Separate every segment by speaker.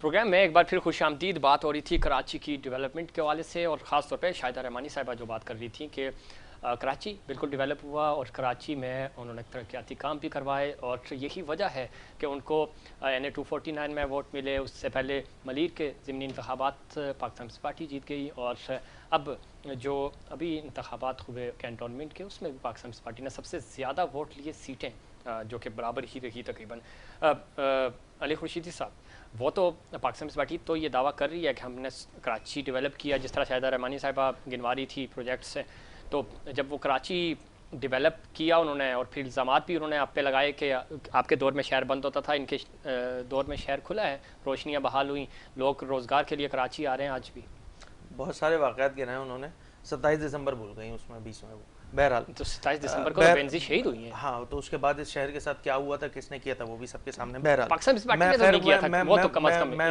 Speaker 1: Programme में एक बार फिर खुशामदीद बात हो रही थी कराची की डेवलपमेंट के हवाले से, और ख़ास तौर पे शाहिदा रहमानी साहिबा जो बात कर रही थी कि कराची बिल्कुल डेवलप हुआ और कराची में उन्होंने तरक्याती काम भी करवाए, और यही वजह है कि उनको NA 249 में वोट मिले। उससे पहले मलीर के ज़िमनी इंतखाबात पाकिस्तान पीपल्स पार्टी जीत गई, और अब जो अभी इंतखाबात हुए कैंटोनमेंट के, उसमें भी पाकिस्तान पीपल्स पार्टी ने सबसे ज़्यादा वोट लिए, सीटें जो कि बराबर ही रही तकरीबन। अली खुर्शीदी साहब, वो तो पाकिस्तान पीपल्स पार्टी तो ये दावा कर रही है कि हमने कराची डेवलप किया, जिस तरह शाहिदा रहमानी साहिबा गिनवा रही थी प्रोजेक्ट से, तो जब वो कराची डेवलप किया उन्होंने, और फिर इल्ज़ाम भी उन्होंने आप पे लगाए कि आपके दौर में शहर बंद होता था, इनके दौर में शहर खुला है, रोशनियाँ बहाल हुई, लोग रोज़गार के लिए कराची आ रहे हैं आज भी।
Speaker 2: बहुत सारे वाक़यात गिनाए उन्होंने। 27 दिसंबर भूल गई उसमें, बीच में वो। बहरहाल
Speaker 1: तो 27 दिसंबर को बेनज़ीर शहीद हुई है।
Speaker 2: हाँ, तो उसके बाद इस शहर के साथ क्या हुआ था, किसने किया था, वो भी सबके सामने। बहरहाल
Speaker 1: पाकिस्तान पीपल्स पार्टी ने तो नहीं किया था, वो तो कम से कम
Speaker 2: मैं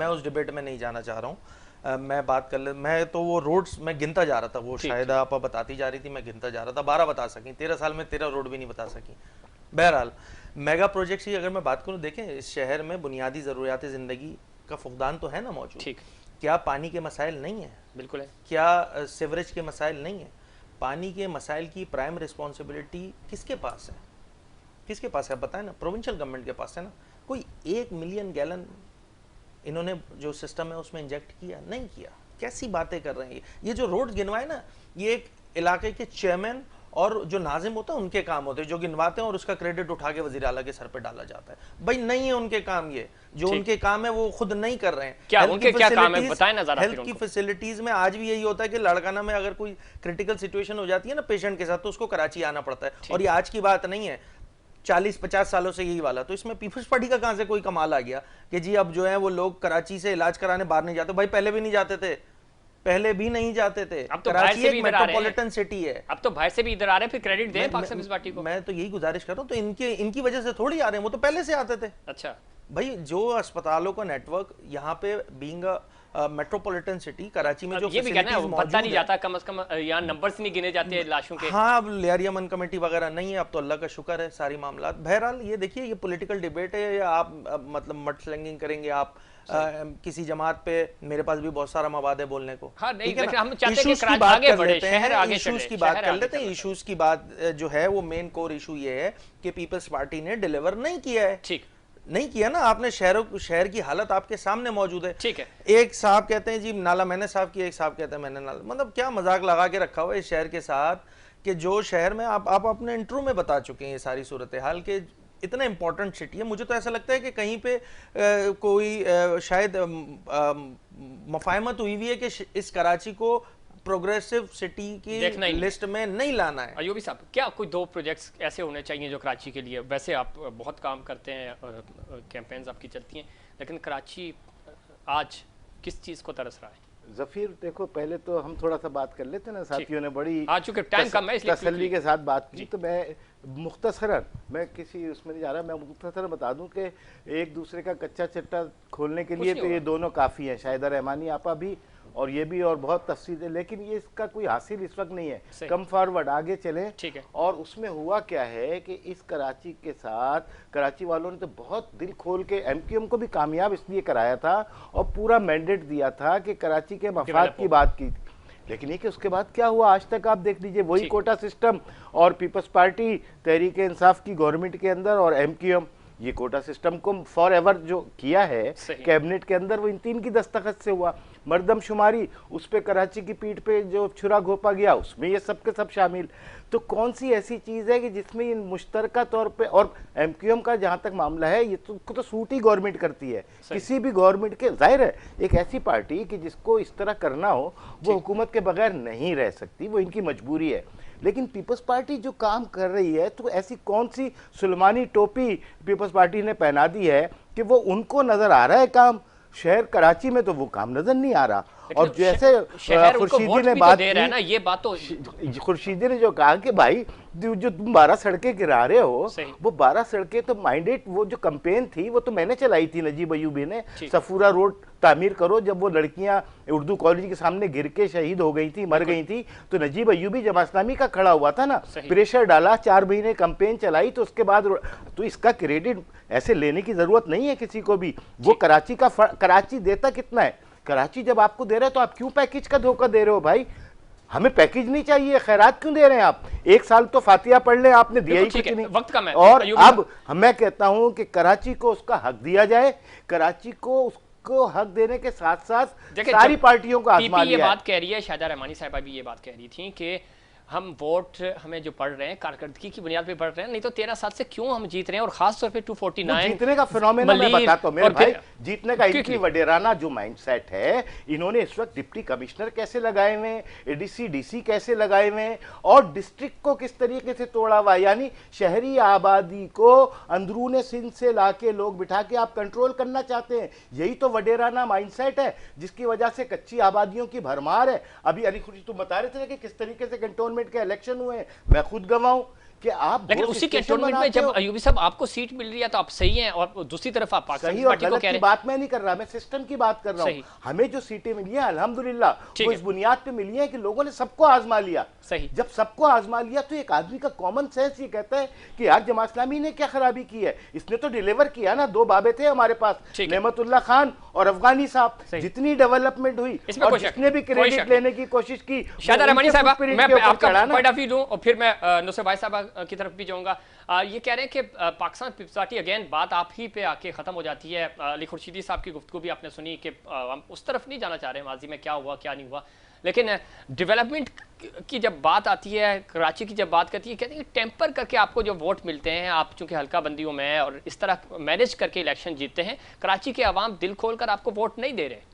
Speaker 2: उस डिबेट में नहीं जाना चाह रहा हूँ। मैं बात कर ले, मैं तो वो रोड्स मैं गिनता जा रहा था, वो शायद आप बताती जा रही थी, मैं गिनता जा रहा था। 12 बता सकी, 13 साल में 13 रोड भी नहीं बता सकी। बहरहाल मेगा प्रोजेक्ट्स की अगर मैं बात करूँ, देखें इस शहर में बुनियादी ज़रूरियात ज़िंदगी का फुकदान तो है ना मौजूद।
Speaker 1: ठीक,
Speaker 2: क्या पानी के मसाइल नहीं है?
Speaker 1: बिल्कुल है।
Speaker 2: क्या सीवरेज के मसाइल नहीं है? पानी के मसाइल की प्राइम रिस्पॉन्सिबिलिटी किसके पास है? किसके पास है बताएं ना, प्रोविंशियल गवर्नमेंट के पास है ना। कोई 1 मिलियन गैलन इन्होंने जो सिस्टम है उसमें इंजेक्ट किया नहीं किया? कैसी बातें कर रहे हैं ये जो रोड गिनवाए ना, ये एक इलाके के चेयरमैन और जो नाजिम होता है उनके काम होते हैं, जो गिनवाते हैं और उसका क्रेडिट उठा के वज़ीर आला के सर पे डाला जाता है। भाई नहीं है उनके काम, ये जो उनके काम है वो खुद नहीं कर रहे हैं।
Speaker 1: क्या उनके क्या काम है बताएं ना जरा।
Speaker 2: हेल्थ की फैसिलिटीज में आज भी यही होता है कि लड़काना में अगर कोई क्रिटिकल सिचुएशन हो जाती है ना पेशेंट के साथ, तो उसको कराची आना पड़ता है। और ये आज की बात नहीं है, 40-50 सालों से यही वाला। तो इसमें पीपल्स पार्टी का कहां से कोई कमाल आ गया कि जी अब जो है वो लोग कराची से इलाज कराने बाहर नहीं जाते? भाई पहले भी नहीं जाते थे, पहले भी नहीं जाते थे।
Speaker 1: अब तो
Speaker 2: कराची एक मेट्रोपॉलिटन सिटी है,
Speaker 1: अब तो बाहर से भी इधर आ रहे हैं, फिर क्रेडिट दें पाकिस्तान पीपल्स पार्टी को।
Speaker 2: मैं तो यही गुजारिश कर रहा हूं, तो इनकी वजह से थोड़ी आ रहे हैं, वो तो पहले से आते थे।
Speaker 1: अच्छा
Speaker 2: भाई जो अस्पतालों का नेटवर्क यहाँ पे बीइंग मेट्रोपॉलिटन सिटी कराची में जो
Speaker 1: ये भी कहना है पता नहीं जाता, कम से कम यहाँ नंबर्स नहीं गिने जाते हैं लाशों के।
Speaker 2: हाँ, अब लियारिया मन कमेटी वगैरह नहीं है, अब तो अल्लाह का शुक्र है सारी मामला। बहरहाल ये देखिए, ये पॉलिटिकल डिबेट है, या आप मतलब मट स्लैंगिंग करेंगे आप किसी जमात पे। मेरे पास भी बहुत सारा मवाद है बोलने को।
Speaker 1: हाँ, नहीं, लेकिन हम चाहते हैं कि आगे बढ़े, शहर आगे चले,
Speaker 2: इश्यूज की बात कर लेते हैं। इश्यूज की बात जो है वो मेन कोर इशू ये है कि पीपल्स पार्टी ने डिलीवर नहीं किया है।
Speaker 1: ठीक
Speaker 2: नहीं किया ना आपने। शहर की हालत आपके सामने मौजूद है।
Speaker 1: ठीक है,
Speaker 2: एक साहब कहते हैं जी नाला मैंने साफ किया, एक साहब कहते हैं मैंने नाला, मतलब क्या मजाक लगा के रखा हुआ है इस शहर के साथ कि जो शहर में आप अपने इंट्रो में बता चुके हैं ये सारी सूरत हाल के इतना इंपॉर्टेंट सिटी है। मुझे तो ऐसा लगता है कि कहीं पे कोई शायद मफाहमत हुई हुई है कि इस कराची को प्रोग्रेसिव सिटी की लिस्ट में नहीं लाना है।
Speaker 1: अयूबी साहब, क्या कोई 2 प्रोजेक्ट्स ऐसे होने चाहिए जो कराची के लिए, वैसे आप बहुत काम करते हैं, कैंपेन्स आपकी चलती हैं, लेकिन कराची आज किस चीज़ को तरस रहा है?
Speaker 3: ज़फ़ीर देखो, पहले तो हम थोड़ा सा बात कर लेते ना, साथियों ने बड़ी
Speaker 1: आज चूंकि टाइम कम है इसलिए
Speaker 3: तसल्ली के साथ बात की, तो मैं मुख्तसरन, मैं किसी उसमें नहीं जा रहा, मैं मुख्तसरन बता दूं कि एक दूसरे का कच्चा चट्टा खोलने के लिए तो ये दोनों काफ़ी हैं, शाहिदा रहमानी आपा भी और ये भी, और बहुत तफसील है, लेकिन ये इसका कोई हासिल इस वक्त नहीं है। कम फॉरवर्ड आगे चलें।
Speaker 1: ठीक है।
Speaker 3: और उसमें हुआ क्या है कि इस कराची के साथ कराची वालों ने तो बहुत दिल खोल के MQM को भी कामयाब इसलिए कराया था और पूरा मैंडेट दिया था कि कराची के मफाद की बात की, लेकिन ये कि उसके बाद क्या हुआ आज तक आप देख लीजिए, वही कोटा सिस्टम और पीपल्स पार्टी तहरीक इंसाफ की गवर्नमेंट के अंदर और MQM, ये कोटा सिस्टम को फॉर एवर जो किया है कैबिनेट के अंदर, वो इन 3 की दस्तखत से हुआ। मर्दमशुमारी, उस पे कराची की पीठ पे जो छुरा घोपा गया, उसमें ये सब के सब शामिल। तो कौन सी ऐसी चीज़ है कि जिसमें ये मुश्तरका तौर पे, और MQM का जहाँ तक मामला है ये तो सूट ही गवर्नमेंट करती है, किसी भी गवर्नमेंट के, जाहिर है एक ऐसी पार्टी कि जिसको इस तरह करना हो वो हुकूमत के बगैर नहीं रह सकती, वो इनकी मजबूरी है। लेकिन पीपल्स पार्टी जो काम कर रही है, तो ऐसी कौन सी सुलेमानी टोपी पीपल्स पार्टी ने पहना दी है कि वो उनको नज़र आ रहा है काम, शहर कराची में तो वो काम नज़र नहीं आ रहा। और जैसे खुर्शीदी ने बात की
Speaker 1: ना, ये बात तो
Speaker 3: खुर्शीदी ने जो कहा कि भाई जो तुम 12 सड़कें गिरा रहे हो, वो 12 सड़कें तो माइंडेड, वो जो कैंपेन थी वो तो मैंने चलाई थी नजीब अयूबी ने, सफूरा रोड तामीर करो, जब वो लड़कियां उर्दू कॉलेज के सामने गिर के शहीद हो गई थी, मर गई थी, तो नजीब अयूबी जमात इस्लामी का खड़ा हुआ था ना, प्रेशर डाला, 4 महीने कैंपेन चलाई, तो उसके बाद तो इसका क्रेडिट ऐसे लेने की जरूरत नहीं है किसी को भी। वो कराची देता कितना है, कराची जब आपको दे रहा है तो आप क्यों पैकेज का धोखा दे रहे हो भाई? हमें पैकेज नहीं चाहिए, खैरात क्यों दे रहे हैं आप? एक साल तो फातिहा पढ़ ले, आपने दिया ही कुछ नहीं,
Speaker 1: वक्त कम है।
Speaker 3: और अब मैं कहता हूं कि कराची को उसका हक दिया जाए, कराची को उसको हक देने के साथ साथ सारी पार्टियों को आजमा लिया।
Speaker 1: ये बात कह रही है, शाहिदा रहमानी साहिबा भी ये बात कह रही थी कि हम वोट हमें जो पढ़ रहे हैं कारकर्दगी की बुनियाद पे पढ़ रहे हैं, नहीं तो 13 साल से क्यों हम जीत रहे हैं, और खास तौर पे 249
Speaker 3: जीतने का फिनोमेना मैं बताता हूं मेरे भाई, जीतने का इतनी वडेराना जो माइंडसेट है, इन्होंने इस वक्त डिप्टी कमिश्नर कैसे लगाए हुए, एडीसी डीसी कैसे लगाए हुए, और डिस्ट्रिक्ट को किस तरीके से तोड़ा हुआ, यानी शहरी आबादी को अंदरूने सिंध से लाके लोग बिठा के आप कंट्रोल करना चाहते हैं। यही तो वडेराना माइंडसेट है जिसकी वजह से कच्ची आबादियों की भरमार है। अभी अली खुर्शीद तुम बता रहे थे कि किस तरीके से कंटोनमेंट के इलेक्शन हुए, मैं खुद गवाऊं कि आप,
Speaker 1: लेकिन उसी कैंटोनमेंट में जब अयूबी साहब आपको सीट मिल रही है तो आप सही हैं, और दूसरी तरफ आप
Speaker 3: सही और गलत की बात मैं नहीं कर रहा, मैं सिस्टम की बात कर रहा हूं। हमें जो सीटें मिली हैं अल्हम्दुलिल्लाह वो इस बुनियाद पे मिली है कि लोगों ने सबको आजमा लिया।
Speaker 1: सही,
Speaker 3: जब सबको आजमा लिया तो एक आदमी का कॉमन सेंस ये कहता है कि यार जमात इस्लामी ने क्या खराबी की है, इसने तो डिलीवर किया ना। 2 बाबे थे हमारे पास, नेमतुल्लाह खान और अफगानी साहब, जितनी डेवलपमेंट हुई और जिसने भी क्रेडिट लेने की कोशिश की।
Speaker 1: शाहिदा रहमानी साहबा, मैं आपका पॉइंट ऑफ व्यू दूं और फिर मैं नुसरत भाई साहब की तरफ भी जाऊंगा। ये कह रहे हैं कि पाकिस्तान पीपल्स पार्टी, अगेन बात आप ही पे आके खत्म हो जाती है। अली खुर्शीदी साहब की गुफ्तगू भी आपने सुनी कि हम उस तरफ नहीं जाना चाह रहे माजी में क्या हुआ क्या नहीं हुआ, लेकिन डेवलपमेंट की जब बात आती है, कराची की जब बात करती है, कहते हैं कि टेम्पर करके आपको जो वोट मिलते हैं, आप चूंकि हल्का बंदियों में और इस तरह मैनेज करके इलेक्शन जीतते हैं, कराची के अवाम दिल खोलकर आपको वोट नहीं दे रहे।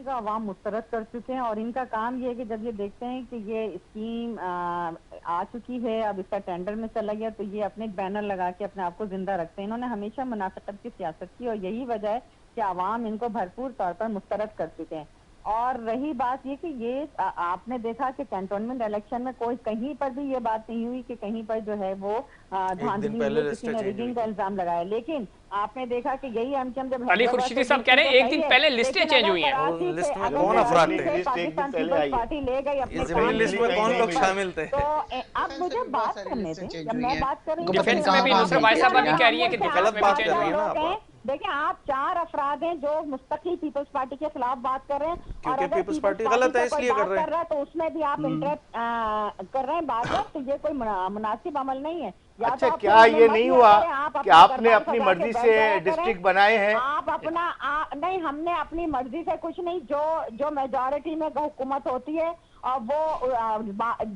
Speaker 4: का अवाम मुस्तरद कर चुके हैं, और इनका काम ये है कि जब ये देखते हैं कि ये स्कीम आ चुकी है, अब इसका टेंडर में चला गया, तो ये अपने बैनर लगा के अपने आप को जिंदा रखते हैं। इन्होंने हमेशा मुनाफिकत की सियासत की, और यही वजह है कि अवाम इनको भरपूर तौर पर मुस्तरद कर चुके हैं। और रही बात ये कि ये आपने देखा कि कैंटोनमेंट इलेक्शन में कोई कहीं पर भी ये बात नहीं हुई कि कहीं पर जो है वो धांधली हुई, किसी ने रिगिंग का इल्जाम लगाया, लेकिन आपने देखा कि यही हम जब
Speaker 1: अली खुर्शीदी साहब कह रहे हैं एक दिन पहले लिस्टें चेंज हुई हैं।
Speaker 2: लिस्ट में कौन अफराद थे,
Speaker 4: पाकिस्तान पीपल्स पार्टी ले गई अपने
Speaker 2: लिस्ट में कौन लोग शामिल थे?
Speaker 4: तो अब मुझे बात करने थे, जब मैं बात कर रही हूँ
Speaker 1: डिफेंस में भी नुसरत भाई साहब भी कह रही है कि
Speaker 2: गलत बात कर रही है ना आप।
Speaker 4: देखिए, आप 4 अफराद हैं जो मुस्तकिल पीपल्स पार्टी के खिलाफ बात कर रहे हैं,
Speaker 2: क्योंकि पीपल्स पार्टी गलत है इसलिए कर रहे हैं,
Speaker 4: तो उसमें भी आप इंटरेस्ट कर रहे हैं बात में, तो ये कोई मुनासिब अमल नहीं है।
Speaker 3: अच्छा, क्या ये नहीं हुआ कि आपने अपनी मर्जी से डिस्ट्रिक्ट बनाए हैं?
Speaker 4: आप अपना नहीं, हमने अपनी मर्जी से कुछ नहीं, जो मेजॉरिटी में हुकूमत होती है और वो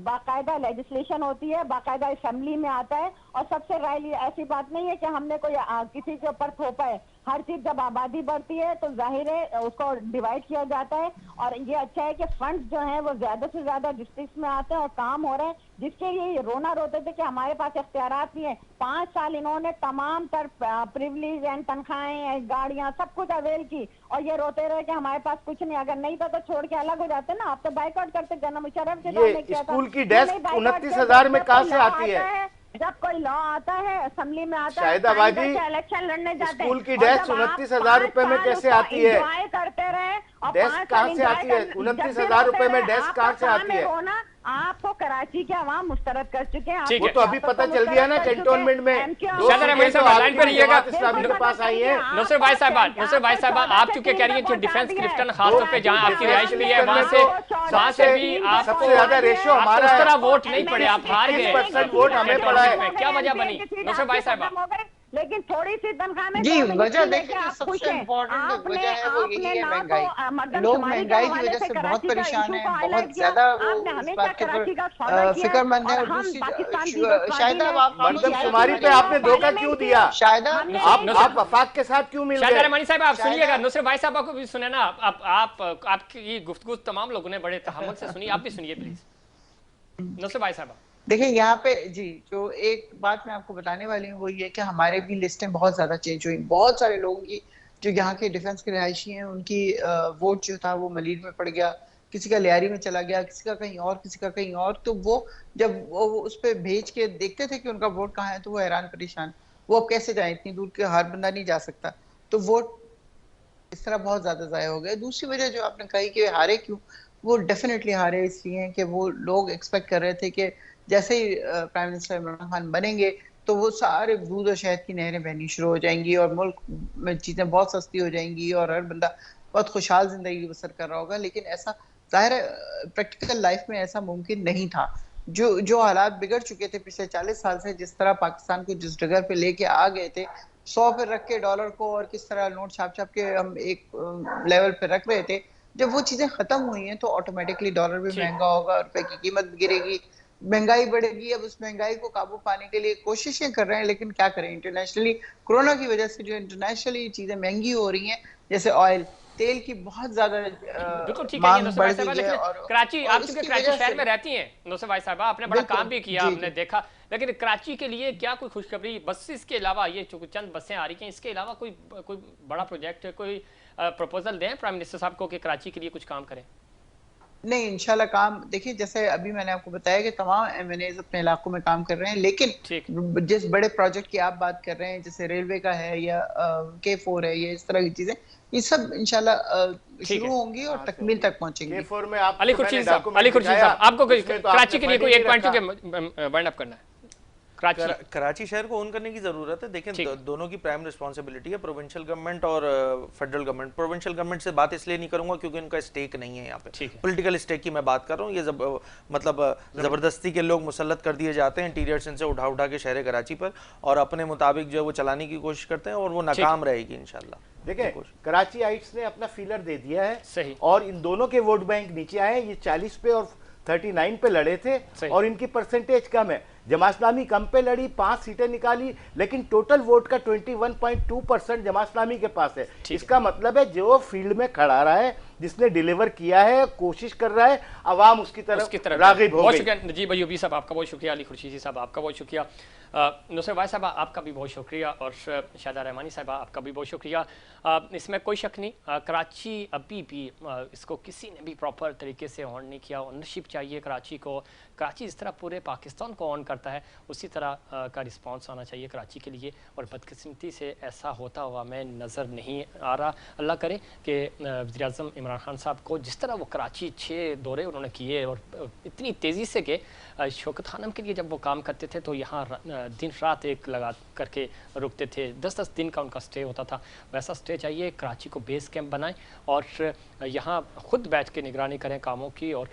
Speaker 4: बाकायदा लेजिस्लेशन होती है, बाकायदा असेंबली में आता है, और सबसे राय ऐसी बात नहीं है कि हमने कोई किसी के ऊपर थोपा है। हर चीज जब आबादी बढ़ती है तो जाहिर है उसको डिवाइड किया जाता है, और ये अच्छा है कि फंड्स जो हैं वो ज्यादा से ज्यादा डिस्ट्रिक्ट में आते हैं और काम हो रहे हैं, जिसके लिए रोना रोते थे कि हमारे पास इख्तियारात नहीं है। 5 साल इन्होंने तमाम तर प्रिविलेज एंड तनख्वाहें, गाड़ियां, सब कुछ अवेल की, और ये रोते रहे कि हमारे पास कुछ नहीं। अगर नहीं था तो छोड़ के अलग हो जाते ना, आप तो बाइकआउट करते, जनाब मुशर्रफ के दौर में किया था।
Speaker 3: स्कूल की डेस्क 29,000 में कहां से आती है?
Speaker 4: जब कोई लॉ आता है, असेंबली में आता है, इलेक्शन लड़ने जाते हैं,
Speaker 3: स्कूल की डेस्क 29,000 रुपए में कैसे आती है?
Speaker 4: करते रहे, और
Speaker 3: डेस्क कहाँ से आती है? 29,000 रुपए में डेस्क कहाँ से आती है?
Speaker 4: आपको कराची के अवाम मुस्तरद कर चुके हैं,
Speaker 3: वो तो अभी पता चल गया ना कैंटोनमेंट में। के पास आई है
Speaker 1: नुसरत भाई साहब, आप चूंकि कह रही है कि डिफेंस क्लिफ्टन खासतौर पे जहां आपकी रिहाइश भी है, वहां से भी आप
Speaker 3: सबसे ज्यादा रेशियो हमारा
Speaker 1: उस तरह वोट नहीं पड़े, आप हार गए।
Speaker 3: 20% वोट हमें पड़ा है।
Speaker 1: क्या वजह बनी नुसरत भाई साहब?
Speaker 4: लेकिन थोड़ी सी तनख्वाह में
Speaker 5: जी, वजह देखिए सबसे इम्पोर्टेंट वजह है वो यही है महंगाई। लोग महंगाई की वजह से बहुत परेशान हैं, बहुत ज्यादा वो इस बात के ऊपर फिक्रमंद है। और दूसरी शायद
Speaker 3: मर्दमशुमारी पे आपने धोखा क्यों दिया?
Speaker 5: शायद
Speaker 3: आप वफाक के साथ क्यों मिल गए?
Speaker 1: रहमानी साहब आप सुनिएगा, नुसरत भाई साहब को भी सुने ना, आपकी गुफ्तगू तमाम लोगों ने बड़े तहम्मुल से सुनी, आप भी सुनिए प्लीज। नुसरत भाई साहब
Speaker 5: देखिए यहाँ पे जी, जो एक बात मैं आपको बताने वाली हूँ वो ये कि हमारे भी लिस्टें बहुत ज्यादा चेंज हुई, बहुत सारे लोगों की जो यहाँ के डिफेंस के रहायशी हैं उनकी वोट जो था वो मलीर में पड़ गया, किसी का लियारी में चला गया, किसी का कहीं और, किसी का कहीं और। तो वो जब वो उस पर भेज के देखते थे कि उनका वोट कहाँ है तो वो हैरान परेशान, वो अब कैसे जाए, इतनी दूर के हर बंदा नहीं जा सकता। तो वोट इस तरह बहुत ज्यादा जाया हो गया। दूसरी वजह जो आपने कही कि हारे क्यों, वो डेफिनेटली हारे इसलिए कि वो लोग एक्सपेक्ट कर रहे थे कि जैसे ही प्राइम मिनिस्टर इमरान खान बनेंगे तो वो सारे दूध और शहद की नहरें बहनी शुरू हो जाएंगी और मुल्क में चीजें बहुत सस्ती हो जाएंगी और हर बंदा बहुत खुशहाल जिंदगी बसर कर रहा होगा। लेकिन ऐसा जाहिर है प्रैक्टिकल लाइफ में ऐसा मुमकिन नहीं था। जो हालात बिगड़ चुके थे पिछले 40 साल से, जिस तरह पाकिस्तान को जिस जगह पे लेके आ गए थे 100 पे रख के डॉलर को, और किस तरह नोट छाप छाप के हम एक लेवल पे रख रहे थे, जब वो चीजें खत्म हुई हैं तो ऑटोमेटिकली डॉलर भी महंगा होगा, रुपए की कीमत गिरेगी, महंगाई बढ़ेगी। अब उस महंगाई को काबू पाने के लिए कोशिशें कर रहे हैं, लेकिन क्या करें, इंटरनेशनली कोरोना की वजह से जो इंटरनेशनली चीजें महंगी हो रही हैं, जैसे ऑयल तेल की बहुत ज्यादा मांग बढ़ गई है। और
Speaker 1: कराची, आप चूंकि कराची शहर में रहती हैं नौसर भाई साहबा, आपने बड़ा काम भी किया, आपने देखा, लेकिन कराची के लिए क्या कोई खुशखबरी, बसेस के अलावा ये चंद बसें आ रही हैं, इसके अलावा कोई बड़ा प्रोजेक्ट है, कोई प्रपोजल दें प्राइम मिनिस्टर साहब को कि कराची के लिए कुछ काम करें?
Speaker 5: नहीं, इंशाल्लाह काम, देखिए जैसे अभी मैंने आपको बताया कि तमाम एमएनएज अपने इलाकों में काम कर रहे हैं, लेकिन जिस बड़े प्रोजेक्ट की आप बात कर रहे हैं जैसे रेलवे का है या K4 है, ये इस तरह की चीजें, ये सब इंशाल्लाह शुरू होंगी और तकमील तक पहुंचेंगी।
Speaker 3: K4 में आप
Speaker 1: अली खुर्शीद साहब, आपको कराची के लिए कोई एक पॉइंट वाइंड अप करना है।
Speaker 2: कराची शहर को ओन करने की जरूरत है। देखिए दोनों की प्राइम रिस्पांसिबिलिटी है, प्रोविंशियल गवर्नमेंट और फेडरल गवर्नमेंट। प्रोविंशियल गवर्नमेंट से बात इसलिए नहीं करूंगा क्योंकि उनका स्टेक नहीं है यहाँ पे, पॉलिटिकल स्टेक की मैं बात कर रहा हूँ। ये मतलब जबरदस्ती के लोग मुसल्लत कर दिए जाते हैं इंटीरियर से उठा उठा के शहर कराची पर, और अपने मुताबिक जो है वो चलाने की कोशिश करते हैं, और वो नाकाम रहेगी इंशाल्लाह।
Speaker 3: देखिए कराचीइट्स ने अपना फीलर दे दिया है,
Speaker 1: सही,
Speaker 3: और इन दोनों के वोट बैंक नीचे आए। ये 40 पे और 39 पे लड़े थे और इनकी परसेंटेज कम है। जमात इस्लामी कम पे लड़ी, 5 सीटें निकाली, लेकिन टोटल वोट का 21.2% जमात इस्लामी के पास है। इसका मतलब है जो फील्ड में खड़ा रहा है, जिसने डिलीवर किया है, कोशिश कर रहा है, अवाम उसकी तरफ राग़िब हो गई।
Speaker 1: बहुत शुक्रिया नजीब अयूबी साहब, आपका बहुत शुक्रिया। अली खुर्शीदी साहब, आपका बहुत शुक्रिया। नुसरत भाई साहब, आपका भी बहुत शुक्रिया, और शाहिदा रहमानी साहब, आपका भी बहुत शुक्रिया। इसमें कोई शक नहीं, कराची अभी भी इसको किसी ने भी प्रॉपर तरीके से ऑन नहीं किया। ओनरशिप चाहिए कराची को। कराची जिस तरह पूरे पाकिस्तान को ऑन करता है, उसी तरह का रिस्पांस आना चाहिए कराची के लिए, और बदकिस्मती से ऐसा होता हुआ मैं नज़र नहीं आ रहा। अल्लाह करे कि वज़ीर-ए-आज़म इमरान खान साहब को, जिस तरह वो कराची 6 दौरे उन्होंने किए और इतनी तेज़ी से कि शौकत खानम के लिए जब वो काम करते थे तो यहाँ दिन रात एक लगा करके रुकते थे, 10-10 दिन का उनका स्टे होता था। वैसा स्टे चाहिए, कराची को बेस कैंप बनाएं और यहाँ खुद बैठ के निगरानी करें कामों की, और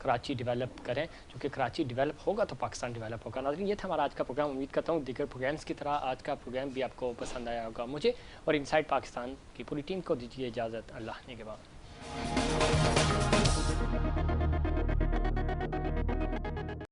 Speaker 1: कराची डेवलप करें, क्योंकि कराची डेवलप होगा तो पाकिस्तान डेवलप होगा। नाज़रीन, ये था हमारा आज का प्रोग्राम। उम्मीद करता हूँ दीगर प्रोग्राम्स की तरह आज का प्रोग्राम भी आपको पसंद आया होगा। मुझे और इनसाइड पाकिस्तान की पूरी टीम को दीजिए इजाज़त। अल्लाह ने के बाद।